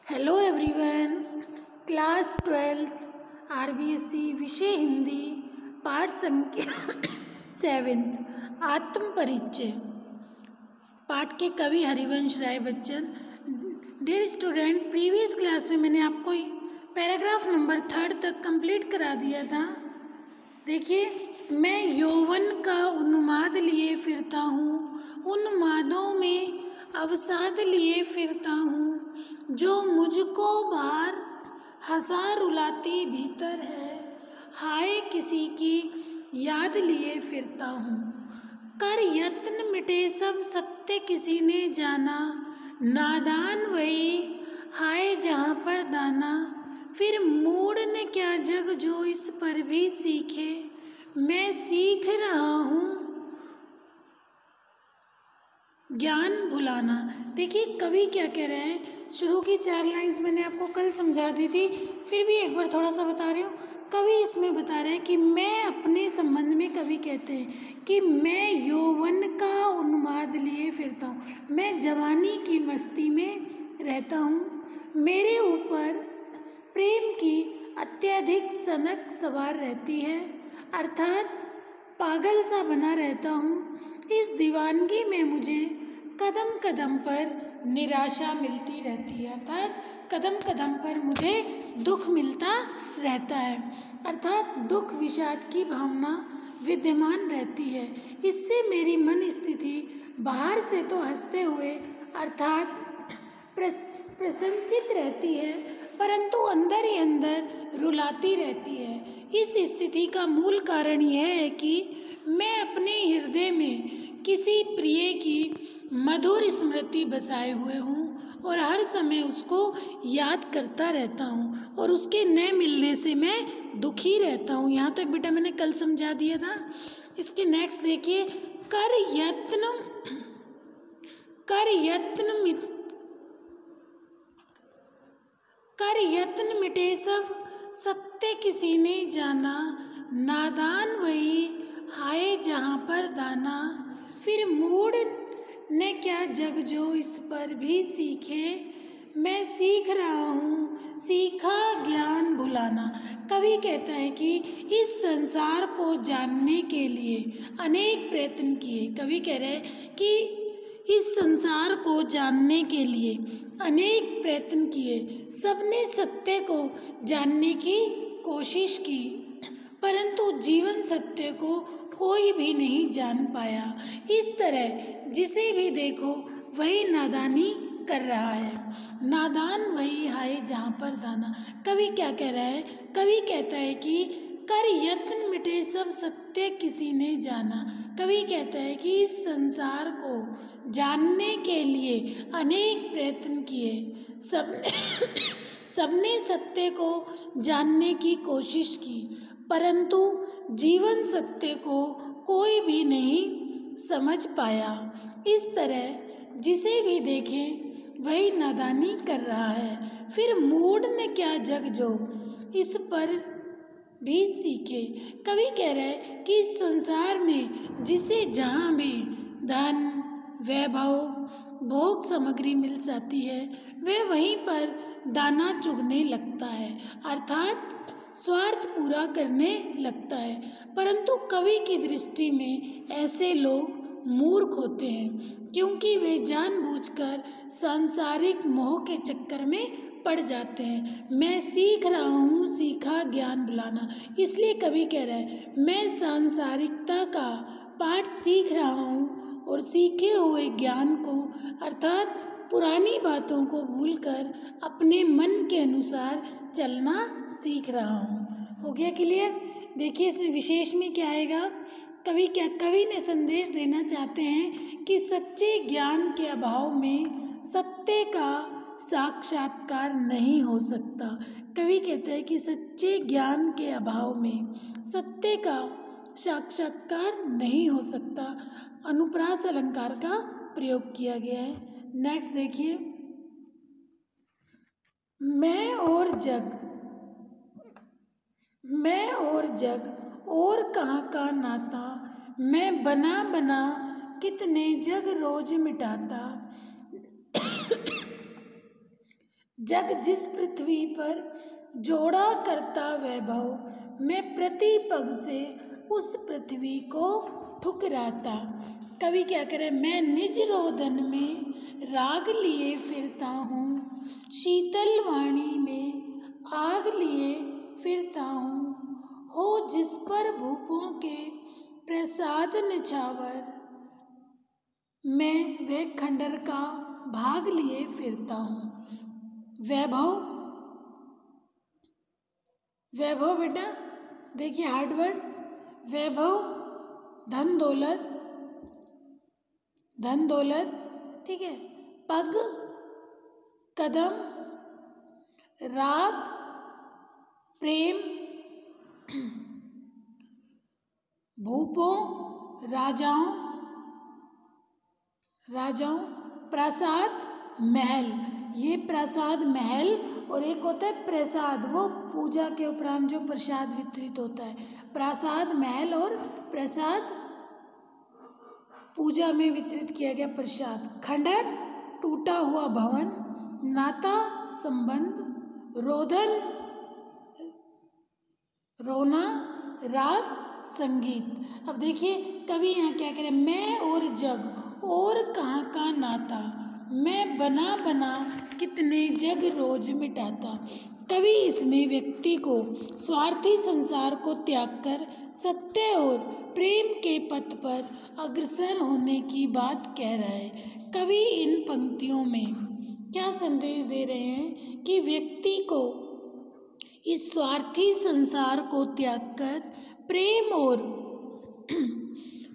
Hello everyone. Class 12 RBSC विषय हिंदी पाठ संख्या 7 आत्म परिचय। पाठ के कवि Harivansh Rai Bachchan. Dear student, previous class में मैंने आपको पैराग्राफ नंबर 3 तक कंप्लीट करा दिया था। देखिए, मैं यौवन का उन्माद लिए फिरता हूँ, उन्मादों में अवसाद लिए फिरता हूँ, जो मुझको बाहर हंसा रुलाती भीतर है, हाय किसी की याद लिए फिरता हूँ। कर यत्न मिटे सब सत्य किसी ने जाना, नादान वही हाय जहाँ पर दाना, फिर मूड ने क्या जग जो इस पर भी सीखे, मैं सीख रहा हूँ ज्ञान भुलाना। देखिए कवि क्या कह रहे हैं। शुरू की 4 लाइन्स मैंने आपको कल समझा दी थी, फिर भी एक बार थोड़ा सा बता रही हूँ। कवि इसमें बता रहे हैं कि मैं अपने संबंध में, कवि कहते हैं कि मैं यौवन का उन्माद लिए फिरता हूँ, मैं जवानी की मस्ती में रहता हूँ, मेरे ऊपर प्रेम की अत्यधिक सनक सवार रहती है, अर्थात पागल सा बना रहता हूँ। इस दीवानगी में मुझे कदम कदम पर निराशा मिलती रहती है, अर्थात कदम कदम पर मुझे दुख मिलता रहता है, अर्थात दुख विषाद की भावना विद्यमान रहती है। इससे मेरी मन स्थिति बाहर से तो हंसते हुए अर्थात प्रसन्नचित रहती है, परंतु अंदर ही अंदर रुलाती रहती है। इस स्थिति का मूल कारण यह है कि मैं अपने हृदय में किसी प्रिय की मधुर स्मृति बसाए हुए हूँ और हर समय उसको याद करता रहता हूँ और उसके न मिलने से मैं दुखी रहता हूँ। यहाँ तक बेटा मैंने कल समझा दिया था। इसके नेक्स्ट देखिए, कर यत्न मिटे सब सत्य किसी ने जाना, नादान वही हाय जहाँ पर दाना, फिर मूड ने क्या जग जो इस पर भी सीखे, मैं सीख रहा हूँ सीखा ज्ञान भुलाना। कवि कहता है कि इस संसार को जानने के लिए अनेक प्रयत्न किए। कवि कह रहे हैं कि इस संसार को जानने के लिए अनेक प्रयत्न किए, सबने सत्य को जानने की कोशिश की, परंतु जीवन सत्य को कोई भी नहीं जान पाया। इस तरह जिसे भी देखो वही नादानी कर रहा है, नादान वही हाय जहाँ पर दाना। कवि क्या कह रहा है? कवि कहता है कि कर यत्न मिटे सब सत्य किसी ने जाना। कवि कहता है कि इस संसार को जानने के लिए अनेक प्रयत्न किए, सबने सत्य को जानने की कोशिश की, परंतु जीवन सत्य को कोई भी नहीं समझ पाया। इस तरह जिसे भी देखें वही नादानी कर रहा है। फिर मूड ने क्या जग जो इस पर भी सीखे। कवि कह रहे हैं कि इस संसार में जिसे जहाँ भी धन वैभव भोग सामग्री मिल जाती है वह वहीं पर दाना चुगने लगता है, अर्थात स्वार्थ पूरा करने लगता है। परंतु कवि की दृष्टि में ऐसे लोग मूर्ख होते हैं, क्योंकि वे जानबूझकर सांसारिक मोह के चक्कर में पड़ जाते हैं। मैं सीख रहा हूँ सीखा ज्ञान भुलाना। इसलिए कवि कह रहा है मैं सांसारिकता का पाठ सीख रहा हूँ और सीखे हुए ज्ञान को अर्थात पुरानी बातों को भूलकर अपने मन के अनुसार चलना सीख रहा हूँ। हो गया क्लियर? देखिए इसमें विशेष में क्या आएगा। कवि ने संदेश देना चाहते हैं कि सच्चे ज्ञान के अभाव में सत्य का साक्षात्कार नहीं हो सकता। कवि कहते हैं कि सच्चे ज्ञान के अभाव में सत्य का साक्षात्कार नहीं हो सकता। अनुप्रास अलंकार का प्रयोग किया गया है। नेक्स्ट देखिए, मैं और जग और कहाँ का नाता, मैं बना बना कितने जग रोज मिटाता, जग जिस पृथ्वी पर जोड़ा करता वैभव, मैं प्रति पग से उस पृथ्वी को ठुकराता। कवि क्या करे, मैं निज रोदन में राग लिए फिरता हूँ, शीतल वाणी में आग लिए फिरता हूँ, हो जिस पर भूपों के प्रसाद निछावर, मैं वह खंडर का भाग लिए फिरता हूँ। वैभव, वैभव बेटा देखिए हार्ड वर्ड, वैभव धन दौलत, धन दौलत, ठीक है। पग कदम, राग प्रेम, भूपों राजाओं, राजाओं, प्रासाद महल, ये प्रासाद महल, और एक होता है प्रसाद, वो पूजा के उपरांत जो प्रसाद वितरित होता है। प्रासाद महल और प्रसाद पूजा में वितरित किया गया प्रसाद। खंडर टूटा हुआ भवन, नाता संबंध, रोदन रोना, राग संगीत। अब देखिए कवि यहाँ क्या कह रहे, मैं और जग और कहाँ का नाता, मैं बना बना कितने जग रोज मिटाता। कवि इसमें व्यक्ति को स्वार्थी संसार को त्याग कर सत्य और प्रेम के पथ पर अग्रसर होने की बात कह रहा है। कवि इन पंक्तियों में क्या संदेश दे रहे हैं कि व्यक्ति को इस स्वार्थी संसार को त्याग कर प्रेम और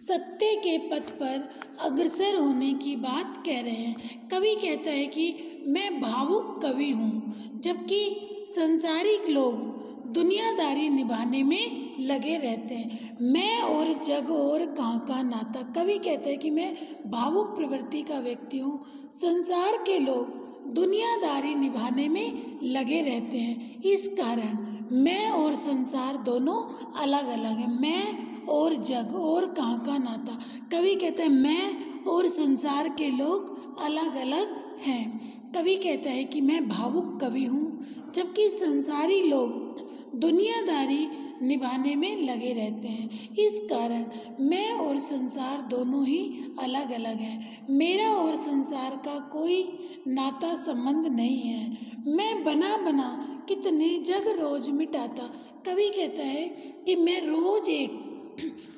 सत्य के पथ पर अग्रसर होने की बात कह रहे हैं। कवि कहता है कि मैं भावुक कवि हूँ, जबकि संसारिक लोग दुनियादारी निभाने में लगे रहते हैं। मैं और जग और कहाँ का नाता। कवि कहता है कि मैं भावुक प्रवृत्ति का व्यक्ति हूँ, संसार के लोग दुनियादारी निभाने में लगे रहते हैं। इस कारण मैं और संसार दोनों अलग अलग हैं। मैं और जग और कहाँ का नाता। कवि कहता है मैं और संसार के लोग अलग अलग हैं। कवि कहता है कि मैं भावुक कवि हूँ, जबकि संसारी लोग दुनियादारी निभाने में लगे रहते हैं। इस कारण मैं और संसार दोनों ही अलग अलग हैं। मेरा और संसार का कोई नाता संबंध नहीं है। मैं बना बना कितने जग रोज मिटाता। कवि कहता है कि मैं रोज एक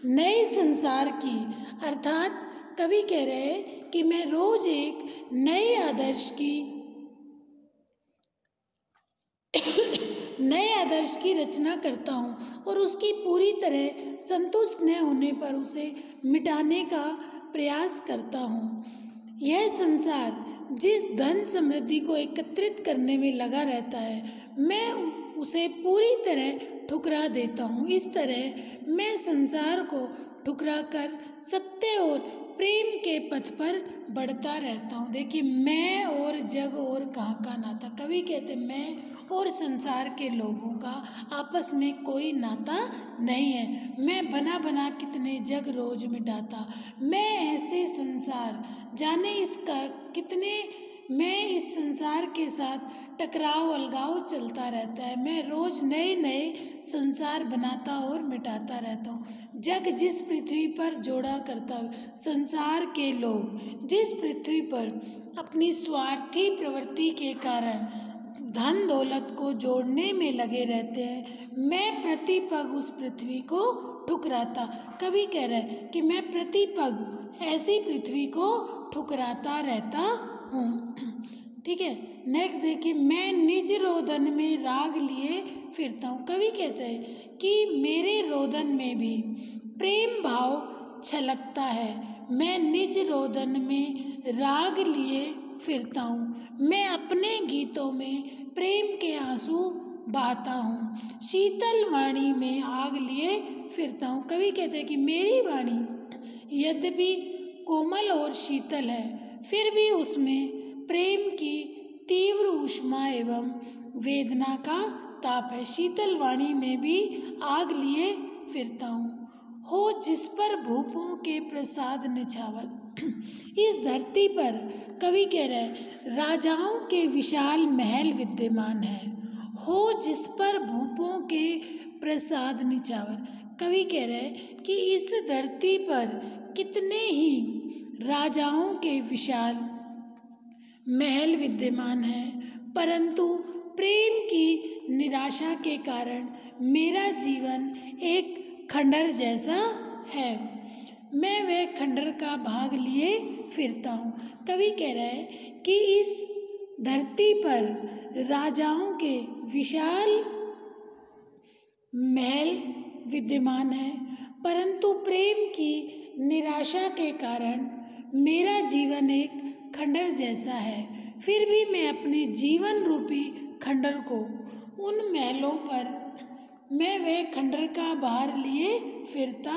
नए संसार की, अर्थात कवि कह रहे हैं कि मैं रोज एक नए आदर्श की नए आदर्श की रचना करता हूँ और उसकी पूरी तरह संतुष्ट न होने पर उसे मिटाने का प्रयास करता हूँ। यह संसार जिस धन समृद्धि को एकत्रित करने में लगा रहता है, मैं उसे पूरी तरह ठुकरा देता हूँ। इस तरह मैं संसार को ठुकरा कर सत्य और प्रेम के पथ पर बढ़ता रहता हूँ। देखिए मैं और जग और कहाँ का नाता। कवि कहते मैं और संसार के लोगों का आपस में कोई नाता नहीं है। मैं बना बना कितने जग रोज मिटाता। मैं ऐसे संसार जाने इसका कितने, मैं इस संसार के साथ टकराव अलगाव चलता रहता है। मैं रोज नए नए संसार बनाता और मिटाता रहता हूँ। जग जिस पृथ्वी पर जोड़ा करता, संसार के लोग जिस पृथ्वी पर अपनी स्वार्थी प्रवृत्ति के कारण धन दौलत को जोड़ने में लगे रहते हैं, मैं प्रति पग उस पृथ्वी को ठुकराता। कवि कह रहे हैं कि मैं प्रति पग ऐसी पृथ्वी को ठुकराता रहता हूँ। ठीक है, नेक्स्ट देखिए, मैं निज रोदन में राग लिए फिरता हूँ। कवि कहते हैं कि मेरे रोदन में भी प्रेम भाव छलकता है। मैं निज रोदन में राग लिए फिरता हूँ। मैं अपने गीतों में प्रेम के आंसू बहाता हूँ। शीतल वाणी में आग लिए फिरता हूँ। कवि कहते हैं कि मेरी वाणी यद्यपि कोमल और शीतल है, फिर भी उसमें प्रेम की तीव्र ऊष्मा एवं वेदना का ताप है। शीतल वाणी में भी आग लिए फिरता हूँ। हो जिस पर भूपों के प्रसाद निछावर। इस धरती पर कवि कह रहे हैं राजाओं के विशाल महल विद्यमान है, हो जिस पर भूपों के प्रसाद निछावर। कवि कह रहे हैं कि इस धरती पर कितने ही राजाओं के विशाल महल विद्यमान हैं, परंतु प्रेम की निराशा के कारण मेरा जीवन एक खंडर जैसा है। मैं वह खंडर का भाग लिए फिरता हूँ। कवि कह रहा है कि इस धरती पर राजाओं के विशाल महल विद्यमान है, परंतु प्रेम की निराशा के कारण मेरा जीवन एक खंडर जैसा है। फिर भी मैं अपने जीवन रूपी खंडर को उन महलों पर मैं वह खंडर का भार लिए फिरता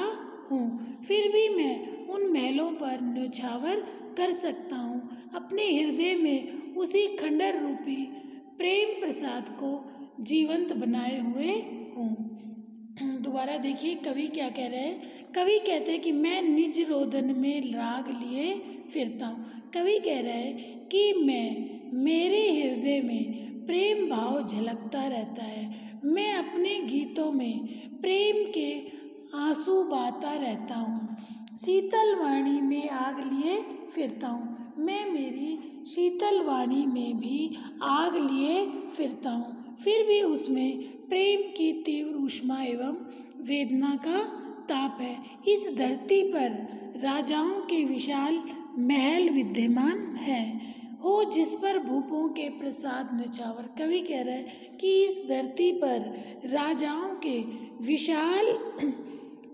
हूँ। फिर भी मैं उन महलों पर न्योछावर कर सकता हूँ। अपने हृदय में उसी खंडर रूपी प्रेम प्रसाद को जीवंत बनाए हुए हूँ। दोबारा देखिए कवि क्या कह रहे हैं। कवि कहते हैं कि मैं निज रोदन में राग लिए फिरता हूँ। कवि कह रहे हैं कि मेरे हृदय में प्रेम भाव झलकता रहता है। मैं अपने गीतों में प्रेम के आंसू बहाता रहता हूँ। शीतल वाणी में आग लिए फिरता हूँ। मैं मेरी शीतल वाणी में भी आग लिए फिरता हूँ। फिर भी उसमें प्रेम की तीव्र ऊष्मा एवं वेदना का ताप है। इस धरती पर राजाओं के विशाल महल विद्यमान है, हो जिस पर भूपों के प्रसाद निछावर। कवि कह रहे हैं कि इस धरती पर राजाओं के विशाल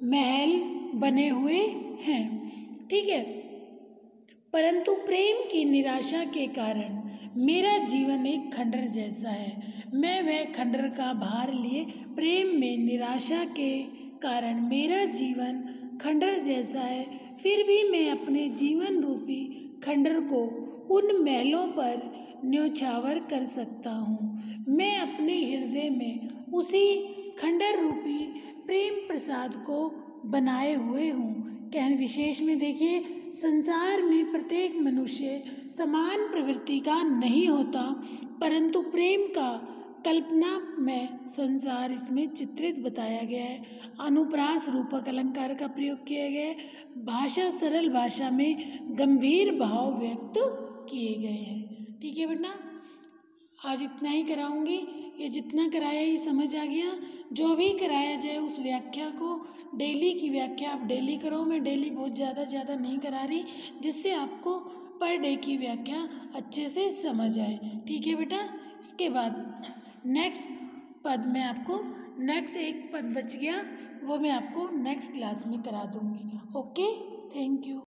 महल बने हुए हैं, ठीक है, परंतु प्रेम की निराशा के कारण मेरा जीवन एक खंडर जैसा है। मैं वह खंडर का भार लिए प्रेम में निराशा के कारण मेरा जीवन खंडर जैसा है। फिर भी मैं अपने जीवन रूपी खंडर को उन महलों पर न्योछावर कर सकता हूँ। मैं अपने हृदय में उसी खंडर रूपी प्रेम प्रसाद को बनाए हुए हूँ। कहन विशेष में देखिए, संसार में प्रत्येक मनुष्य समान प्रवृत्ति का नहीं होता, परंतु प्रेम का कल्पना में संसार इसमें चित्रित बताया गया है। अनुप्रास रूपक अलंकार का प्रयोग किया गया है। भाषा सरल भाषा में गंभीर भाव व्यक्त किए गए हैं। ठीक है बेटा, आज इतना ही कराऊंगी। ये जितना कराया ये समझ आ गया। जो भी कराया जाए उस व्याख्या को, डेली की व्याख्या आप डेली करो। मैं डेली बहुत ज़्यादा नहीं करा रही, जिससे आपको पर डे की व्याख्या अच्छे से समझ आए। ठीक है बेटा, इसके बाद नेक्स्ट पद में आपको नेक्स्ट एक पद बच गया, वो मैं आपको नेक्स्ट क्लास में करा दूंगी। Okay, thank you.